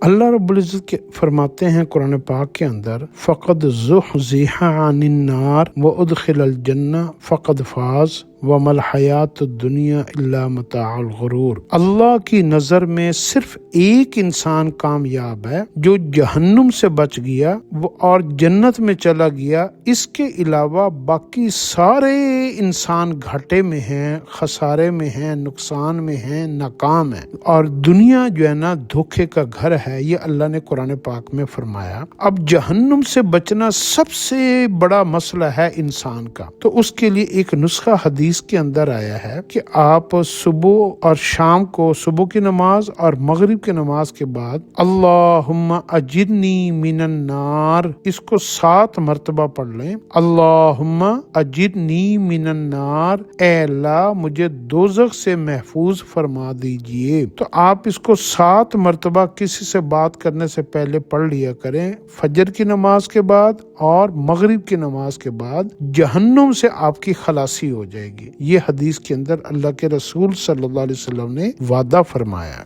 اللہ رب العزت کے فرماتے ہیں قرآن پاک کے اندر فقد زحزح عن النار وادخل الجنہ فقد فاز وما الحیات الدنیا الا متاع الغرور۔ اللہ کی نظر میں صرف ایک انسان کامیاب ہے جو جہنم سے بچ گیا وہ اور جنت میں چلا گیا، اس کے علاوہ باقی سارے انسان گھاٹے میں ہیں، خسارے میں ہیں، نقصان میں ہیں، ناکام ہیں، اور دنیا جو ہے نا دھوکے کا گھر ہے، یہ اللہ نے قرآن پاک میں فرمایا۔ اب جہنم سے بچنا سب سے بڑا مسئلہ ہے انسان کا، تو اس کے لیے ایک نسخہ حدیث کے اندر آیا ہے کہ آپ صبح اور شام کو، صبح کی نماز اور مغرب کی نماز کے بعد اللہم اجرنی من النار، اس کو 7 مرتبہ پڑھ لیں۔ اللہم اجرنی من النار، اے اللہ مجھے دوزخ سے محفوظ فرما دیجئے۔ تو آپ اس کو 7 مرتبہ کسی سے بات کرنے سے پہلے پڑھ لیا کریں، فجر کی نماز کے بعد اور مغرب کی نماز کے بعد، جہنم سے آپ کی خلاصی ہو جائے گی۔ یہ حدیث کے اندر اللہ کے رسول صلی اللہ علیہ وسلم نے وعدہ فرمایا۔